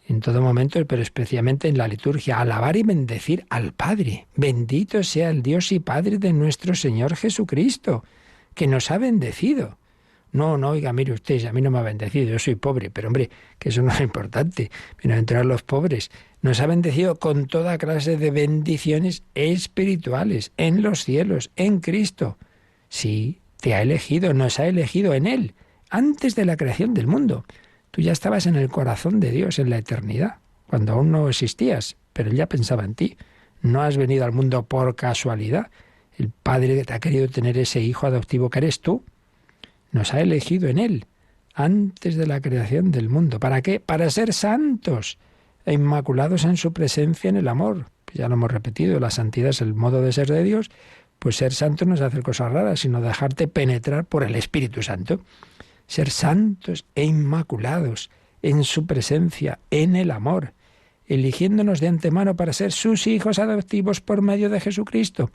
en todo momento, pero especialmente en la liturgia, alabar y bendecir al Padre. Bendito sea el Dios y Padre de nuestro Señor Jesucristo, que nos ha bendecido. No, oiga, mire usted, a mí no me ha bendecido, yo soy pobre, pero hombre, que eso no es importante, bienaventurados los pobres. Nos ha bendecido con toda clase de bendiciones espirituales, en los cielos, en Cristo. Sí, te ha elegido, nos ha elegido en Él, antes de la creación del mundo. Tú ya estabas en el corazón de Dios, en la eternidad, cuando aún no existías, pero Él ya pensaba en ti. No has venido al mundo por casualidad. El Padre te ha querido tener ese hijo adoptivo que eres tú. nos ha elegido en Él, antes de la creación del mundo. ¿Para qué? Para ser santos e inmaculados en su presencia en el amor. Ya lo hemos repetido, la santidad es el modo de ser de Dios, pues ser santo no es hacer cosas raras, sino dejarte penetrar por el Espíritu Santo. Ser santos e inmaculados en su presencia en el amor, eligiéndonos de antemano para ser sus hijos adoptivos por medio de Jesucristo.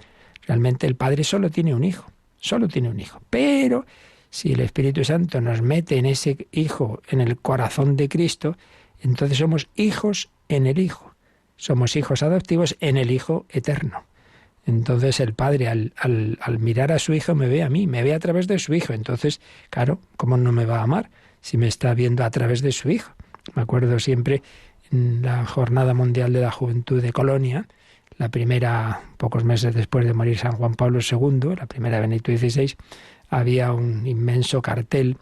Realmente el Padre solo tiene un hijo, pero si el Espíritu Santo nos mete en ese hijo, en el corazón de Cristo, entonces somos hijos en el Hijo. Somos hijos adoptivos en el Hijo eterno. Entonces el Padre, al mirar a su Hijo, me ve a mí, me ve a través de su Hijo. Entonces, claro, ¿cómo no me va a amar si me está viendo a través de su Hijo? Me acuerdo siempre en la Jornada Mundial de la Juventud de Colonia, la primera, pocos meses después de morir San Juan Pablo II, la primera de Benedicto XVI, había un inmenso cartel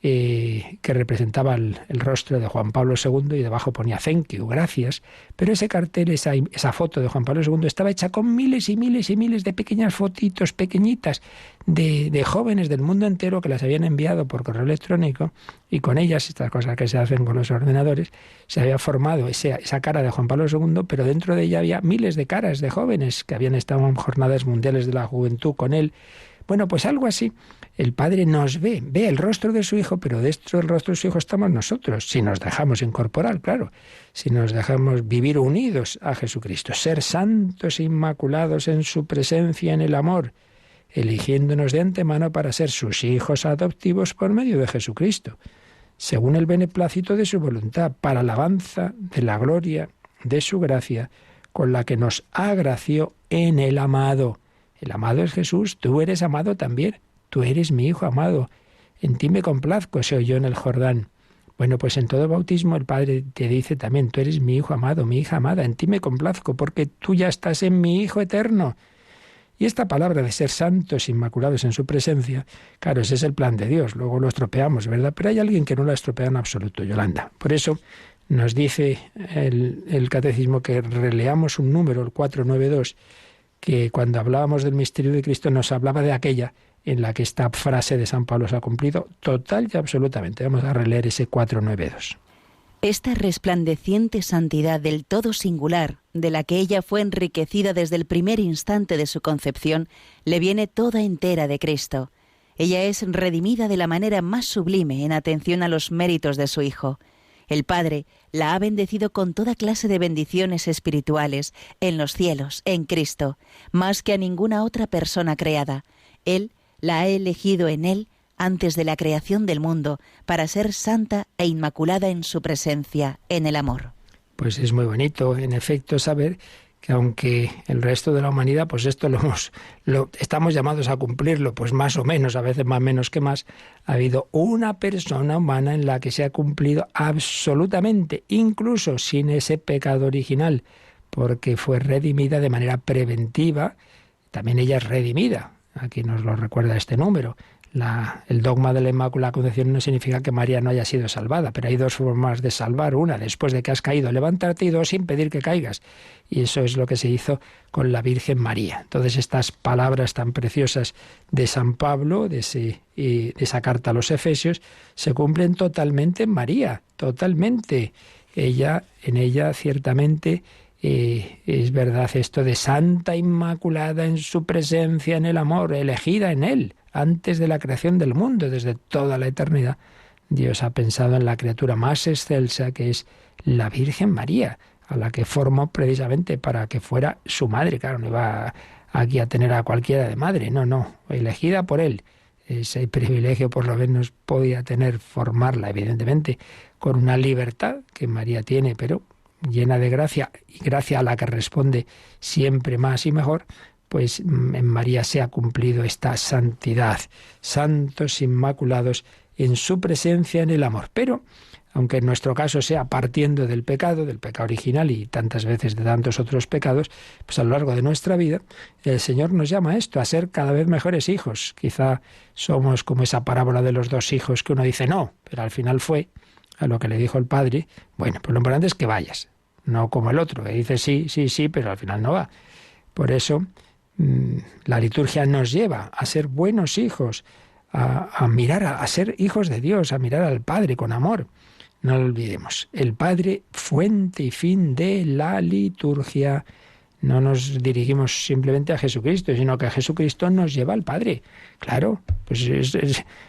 que representaba el rostro de Juan Pablo II y debajo ponía "Thank you", gracias. Pero ese cartel, esa foto de Juan Pablo II estaba hecha con miles y miles y miles de pequeñas fotitos pequeñitas de jóvenes del mundo entero que las habían enviado por correo electrónico, y con ellas, estas cosas que se hacen con los ordenadores, se había formado esa cara de Juan Pablo II, pero dentro de ella había miles de caras de jóvenes que habían estado en jornadas mundiales de la juventud con él. Bueno, pues algo así. El Padre nos ve el rostro de su Hijo, pero dentro del rostro de su Hijo estamos nosotros, si nos dejamos incorporar, claro, si nos dejamos vivir unidos a Jesucristo, ser santos e inmaculados en su presencia en el amor, eligiéndonos de antemano para ser sus hijos adoptivos por medio de Jesucristo, según el beneplácito de su voluntad, para alabanza de la gloria de su gracia, con la que nos agració en el amado. El amado es Jesús, tú eres amado también. Tú eres mi Hijo amado, en ti me complazco, se oyó en el Jordán. Bueno, pues en todo bautismo el Padre te dice también, tú eres mi Hijo amado, mi hija amada, en ti me complazco, porque tú ya estás en mi Hijo eterno. Y esta palabra de ser santos, inmaculados en su presencia, claro, ese es el plan de Dios, luego lo estropeamos, ¿verdad? Pero hay alguien que no lo estropea en absoluto, Yolanda. Por eso nos dice el Catecismo que releamos un número, el 492, que cuando hablábamos del misterio de Cristo nos hablaba de aquella en la que esta frase de San Pablo se ha cumplido total y absolutamente. Vamos a releer ese 492. Esta resplandeciente santidad del todo singular, de la que ella fue enriquecida desde el primer instante de su concepción, le viene toda entera de Cristo. Ella es redimida de la manera más sublime en atención a los méritos de su Hijo. El Padre la ha bendecido con toda clase de bendiciones espirituales en los cielos, en Cristo, más que a ninguna otra persona creada. Él la ha elegido en Él antes de la creación del mundo para ser santa e inmaculada en su presencia, en el amor. Pues es muy bonito, en efecto, saber que aunque el resto de la humanidad, pues esto lo estamos llamados a cumplirlo, pues más o menos, a veces más menos que más, ha habido una persona humana en la que se ha cumplido absolutamente, incluso sin ese pecado original, porque fue redimida de manera preventiva. También ella es redimida. Aquí nos lo recuerda este número. El dogma de la Inmaculada Concepción no significa que María no haya sido salvada, pero hay dos formas de salvar. Una, después de que has caído, levantarte, y dos, impedir que caigas. Y eso es lo que se hizo con la Virgen María. Entonces estas palabras tan preciosas de San Pablo, de esa carta a los Efesios, se cumplen totalmente en María, totalmente. En ella ciertamente es verdad esto de santa inmaculada en su presencia en el amor, elegida en Él, antes de la creación del mundo, desde toda la eternidad. Dios ha pensado en la criatura más excelsa, que es la Virgen María, a la que formó precisamente para que fuera su madre. Claro, no iba aquí a tener a cualquiera de madre, no, elegida por Él. Ese privilegio por lo menos podía tener, formarla, evidentemente, con una libertad que María tiene, pero llena de gracia, y gracia a la que responde siempre más y mejor, pues en María se ha cumplido esta santidad, santos inmaculados en su presencia en el amor. Pero, aunque en nuestro caso sea partiendo del pecado original y tantas veces de tantos otros pecados, pues a lo largo de nuestra vida, el Señor nos llama a esto, a ser cada vez mejores hijos. Quizá somos como esa parábola de los dos hijos que uno dice no, pero al final fue a lo que le dijo el Padre. Bueno, pues lo importante es que vayas. No como el otro, que dice sí, pero al final no va. Por eso la liturgia nos lleva a ser buenos hijos, a mirar, a ser hijos de Dios, a mirar al Padre con amor. No lo olvidemos. El Padre, fuente y fin de la liturgia. No nos dirigimos simplemente a Jesucristo, sino que Jesucristo nos lleva al Padre. Claro, pues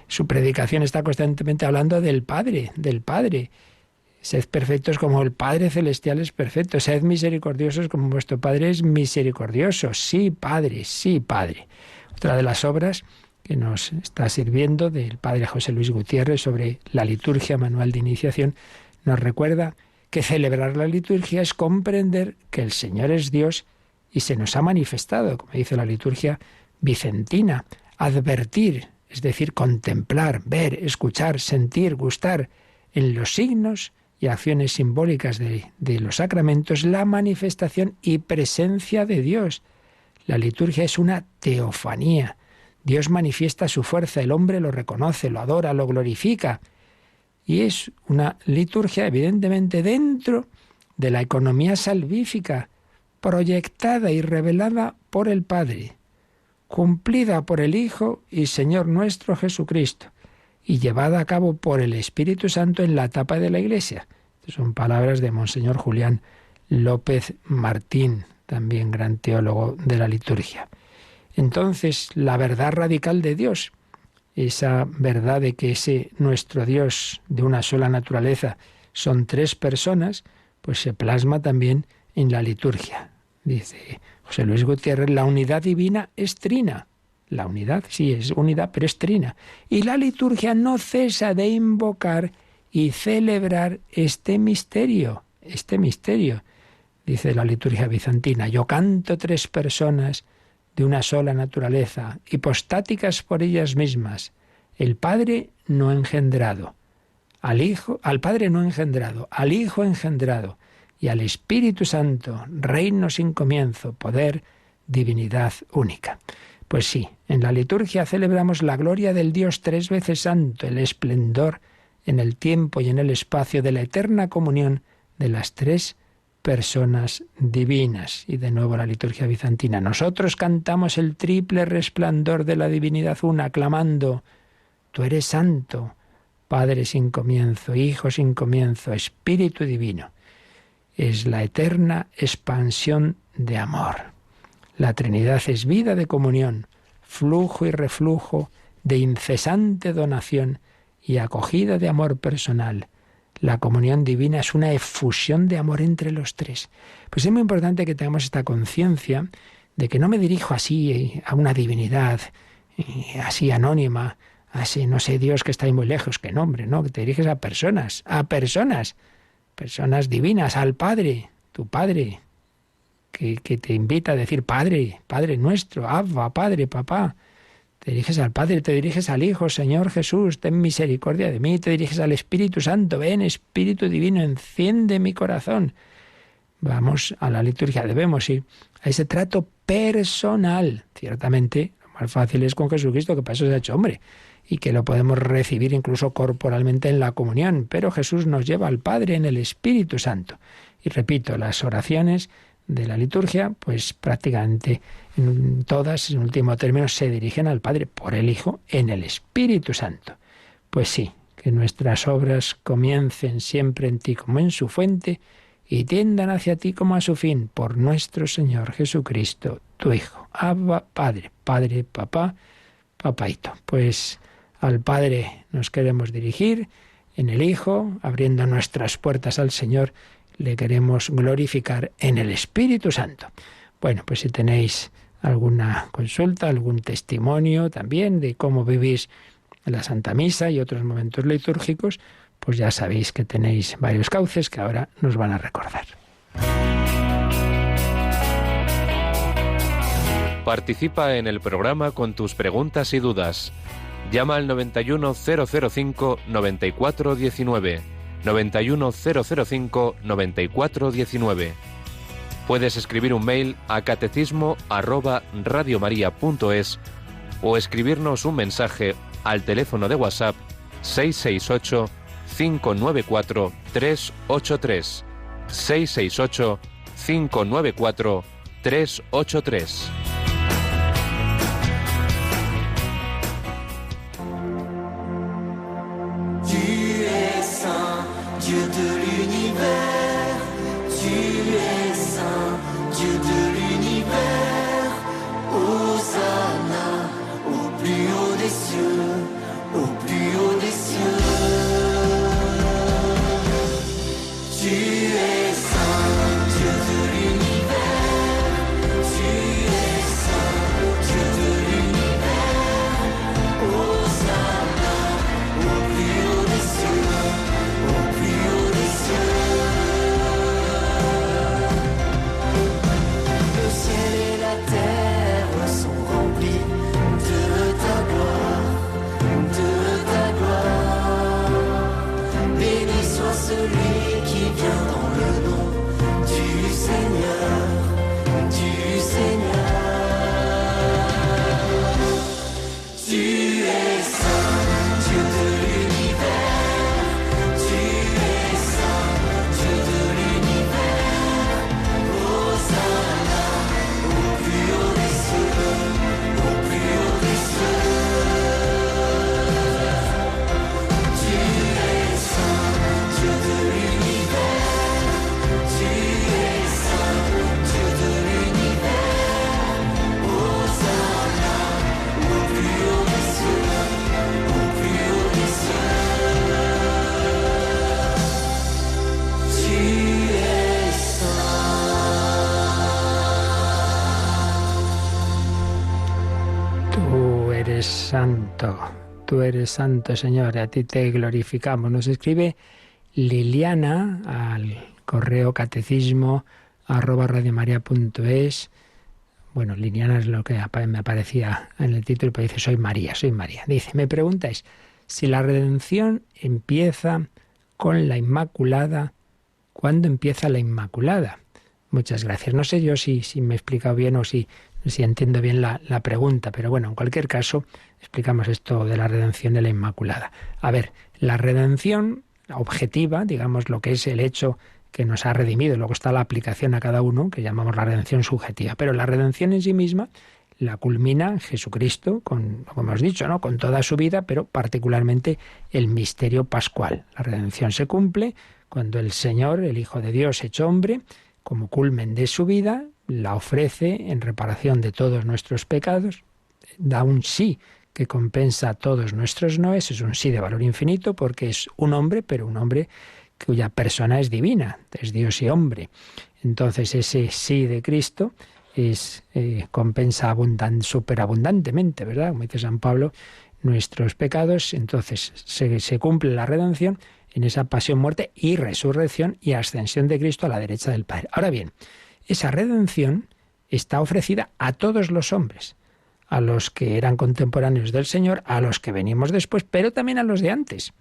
su predicación está constantemente hablando del Padre, del Padre. Sed perfectos como el Padre Celestial es perfecto. Sed misericordiosos como vuestro Padre es misericordioso. Sí, Padre, sí, Padre. Otra de las obras que nos está sirviendo del Padre José Luis Gutiérrez sobre la liturgia, manual de iniciación, nos recuerda que celebrar la liturgia es comprender que el Señor es Dios y se nos ha manifestado, como dice la liturgia vicentina. Advertir, es decir, contemplar, ver, escuchar, sentir, gustar en los signos y acciones simbólicas de los sacramentos, la manifestación y presencia de Dios. La liturgia es una teofanía. Dios manifiesta su fuerza, el hombre lo reconoce, lo adora, lo glorifica. Y es una liturgia, evidentemente, dentro de la economía salvífica, proyectada y revelada por el Padre, cumplida por el Hijo y Señor nuestro Jesucristo, y llevada a cabo por el Espíritu Santo en la etapa de la Iglesia. Estas son palabras de Monseñor Julián López Martín, también gran teólogo de la liturgia. Entonces, la verdad radical de Dios, esa verdad de que ese nuestro Dios de una sola naturaleza son tres personas, pues se plasma también en la liturgia. Dice José Luis Gutiérrez, la unidad divina es trina. La unidad, sí, es unidad, pero es trina. Y la liturgia no cesa de invocar y celebrar este misterio. Dice la liturgia bizantina, yo canto tres personas de una sola naturaleza, hipostáticas por ellas mismas, el Padre no engendrado, al Padre no engendrado, al Hijo engendrado y al Espíritu Santo, reino sin comienzo, poder, divinidad única. Pues sí, en la liturgia celebramos la gloria del Dios tres veces santo, el esplendor en el tiempo y en el espacio de la eterna comunión de las tres personas divinas. Y de nuevo la liturgia bizantina. Nosotros cantamos el triple resplandor de la divinidad una, clamando, tú eres santo, Padre sin comienzo, Hijo sin comienzo, Espíritu divino. Es la eterna expansión de amor. La Trinidad es vida de comunión, flujo y reflujo de incesante donación y acogida de amor personal. La comunión divina es una efusión de amor entre los tres. Pues es muy importante que tengamos esta conciencia de que no me dirijo así a una divinidad, así anónima, así, no sé, Dios que está ahí muy lejos, que nombre, no, que te diriges a personas divinas, al Padre, tu Padre, que te invita a decir Padre, Padre nuestro, Abba, Padre, Papá. Te diriges al Padre, te diriges al Hijo, Señor Jesús, ten misericordia de mí. Te diriges al Espíritu Santo, ven Espíritu Divino, enciende mi corazón. Vamos a la liturgia, debemos ir a ese trato personal. Ciertamente, lo más fácil es con Jesucristo, que para eso se ha hecho hombre, y que lo podemos recibir incluso corporalmente en la comunión. Pero Jesús nos lleva al Padre en el Espíritu Santo. Y repito, las oraciones de la liturgia, pues prácticamente todas, en último término, se dirigen al Padre por el Hijo en el Espíritu Santo. Pues sí, que nuestras obras comiencen siempre en ti como en su fuente y tiendan hacia ti como a su fin, por nuestro Señor Jesucristo, tu Hijo. Abba, Padre, Padre, Papá, Papaito. Pues al Padre nos queremos dirigir, en el Hijo, abriendo nuestras puertas al Señor, le queremos glorificar en el Espíritu Santo. Bueno, pues si tenéis alguna consulta, algún testimonio también de cómo vivís la Santa Misa y otros momentos litúrgicos, pues ya sabéis que tenéis varios cauces que ahora nos van a recordar. Participa en el programa con tus preguntas y dudas. Llama al 91005-9419. 91005-9419. Puedes escribir un mail a catecismo@radiomaria.es o escribirnos un mensaje al teléfono de WhatsApp 668 594 383. 668 594 383. Dieu de l'univers, tu es saint, Dieu de l'univers, Hosanna, au plus haut des cieux, au plus haut des cieux. Tu es saint, Dieu de l'univers, tu es saint, Dieu de l'univers, Hosanna, au plus haut des cieux, au plus haut des cieux. Le ciel et la terre sont remplis de ta gloire, de ta gloire. Béni soit celui qui vient dans le nom du Seigneur, du Seigneur. Tu es saint, Dieu de l'univers, tu es saint, Dieu de l'univers, Hosanna, au plus haut des cieux, au plus haut des cieux. Tu es saint, Dieu de l'univers, tu es saint, Dieu de l'univers, Hosanna, au plus haut des cieux, au plus haut des cieux. Tu es Tú eres santo, Señor, y a ti te glorificamos. Nos escribe Liliana al correo catecismo@radiomaria.es. Bueno, Liliana es lo que me aparecía en el título, pero dice, soy María, soy María. Dice, me preguntáis, si la redención empieza con la Inmaculada, ¿cuándo empieza la Inmaculada? Muchas gracias. No sé yo si me he explicado bien o si entiendo bien la pregunta, pero bueno, en cualquier caso, explicamos esto de la redención de la Inmaculada. A ver, la redención objetiva, digamos, lo que es el hecho que nos ha redimido, luego está la aplicación a cada uno, que llamamos la redención subjetiva, pero la redención en sí misma la culmina Jesucristo, con, como hemos dicho, ¿no?, con toda su vida, pero particularmente el misterio pascual. La redención se cumple cuando el Señor, el Hijo de Dios hecho hombre, como culmen de su vida, la ofrece en reparación de todos nuestros pecados, da un sí que compensa todos nuestros noes, es un sí de valor infinito porque es un hombre, pero un hombre cuya persona es divina, es Dios y hombre. Entonces ese sí de Cristo compensa superabundantemente, ¿verdad? Como dice San Pablo, nuestros pecados. Entonces se cumple la redención en esa pasión, muerte y resurrección y ascensión de Cristo a la derecha del Padre. Ahora bien, esa redención está ofrecida a todos los hombres, a los que eran contemporáneos del Señor, a los que venimos después, pero también a los de antes.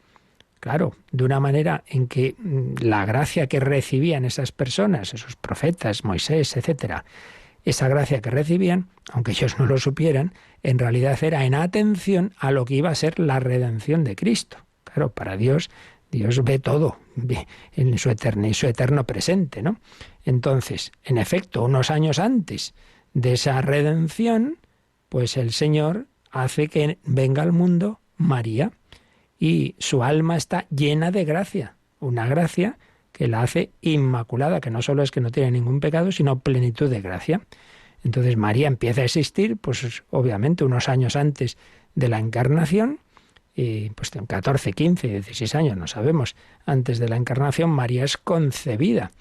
Claro, de una manera en que la gracia que recibían esas personas, esos profetas, Moisés, etcétera, esa gracia que recibían, aunque ellos no lo supieran, en realidad era en atención a lo que iba a ser la redención de Cristo. Claro, para Dios ve todo en su eterno presente, ¿no? Entonces, en efecto, unos años antes de esa redención, pues el Señor hace que venga al mundo María y su alma está llena de gracia, una gracia que la hace inmaculada, que no solo es que no tiene ningún pecado, sino plenitud de gracia. Entonces María empieza a existir, pues obviamente unos años antes de la encarnación, y pues 14, 15, 16 años, no sabemos, antes de la encarnación, María es concebida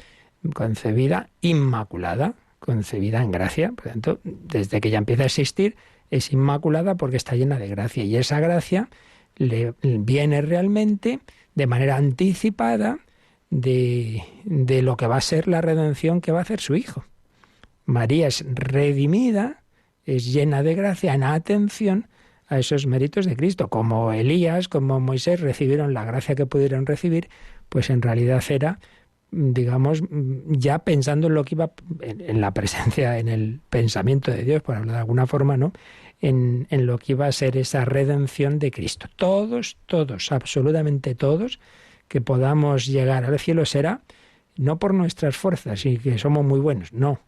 inmaculada, concebida en gracia. Por lo tanto, desde que ella empieza a existir, es inmaculada porque está llena de gracia. Y esa gracia le viene realmente de manera anticipada de lo que va a ser la redención que va a hacer su Hijo. María es redimida, es llena de gracia en atención a esos méritos de Cristo. Como Elías, como Moisés recibieron la gracia que pudieron recibir, pues en realidad era, digamos, ya pensando en lo que iba, en la presencia, en el pensamiento de Dios, por hablar de alguna forma, ¿no?, en lo que iba a ser esa redención de Cristo. Todos, absolutamente todos, que podamos llegar al cielo será no por nuestras fuerzas y que somos muy buenos, no,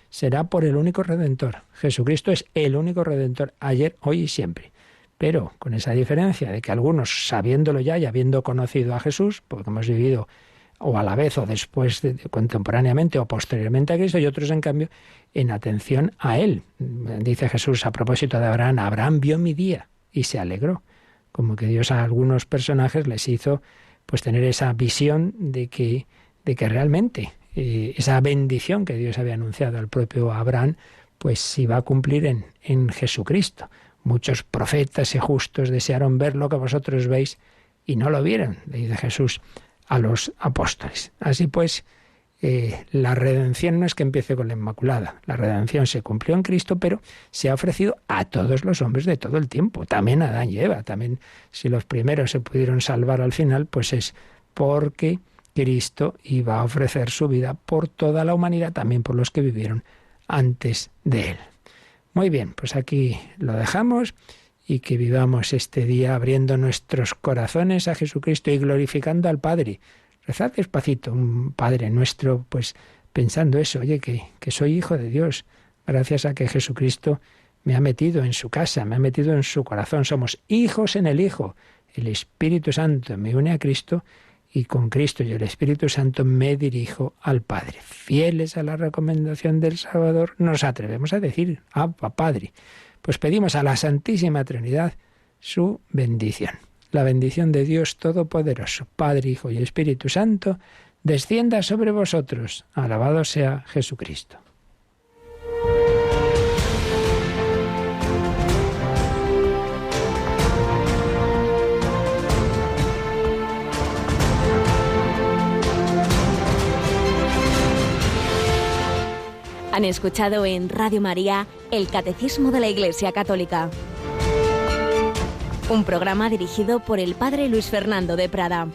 será por el único Redentor. Jesucristo es el único Redentor, ayer, hoy y siempre. pero con esa diferencia de que algunos, sabiéndolo ya y habiendo conocido a Jesús, porque hemos vivido o a la vez o después, contemporáneamente o posteriormente a Cristo, y otros, en cambio, en atención a Él. Dice Jesús a propósito de Abraham: Abraham vio mi día y se alegró. Como que Dios a algunos personajes les hizo pues tener esa visión de que realmente esa bendición que Dios había anunciado al propio Abraham, pues se iba a cumplir en Jesucristo. Muchos profetas y justos desearon ver lo que vosotros veis y no lo vieron, le dice Jesús a los apóstoles. Así pues, la redención no es que empiece con la Inmaculada. La redención se cumplió en Cristo, pero se ha ofrecido a todos los hombres de todo el tiempo. También a Adán y Eva. También, si los primeros se pudieron salvar al final, pues es porque Cristo iba a ofrecer su vida por toda la humanidad, también por los que vivieron antes de Él. Muy bien, pues aquí lo dejamos, y que vivamos este día abriendo nuestros corazones a Jesucristo y glorificando al Padre. Rezad despacito un Padre Nuestro, pues pensando eso, oye, que soy hijo de Dios, gracias a que Jesucristo me ha metido en su casa, me ha metido en su corazón. Somos hijos en el Hijo. El Espíritu Santo me une a Cristo, y con Cristo y el Espíritu Santo me dirijo al Padre. Fieles a la recomendación del Salvador, nos atrevemos a decir: Abba, Padre. Pues pedimos a la Santísima Trinidad su bendición. La bendición de Dios Todopoderoso, Padre, Hijo y Espíritu Santo, descienda sobre vosotros. Alabado sea Jesucristo. Han escuchado en Radio María el Catecismo de la Iglesia Católica, un programa dirigido por el Padre Luis Fernando de Prada.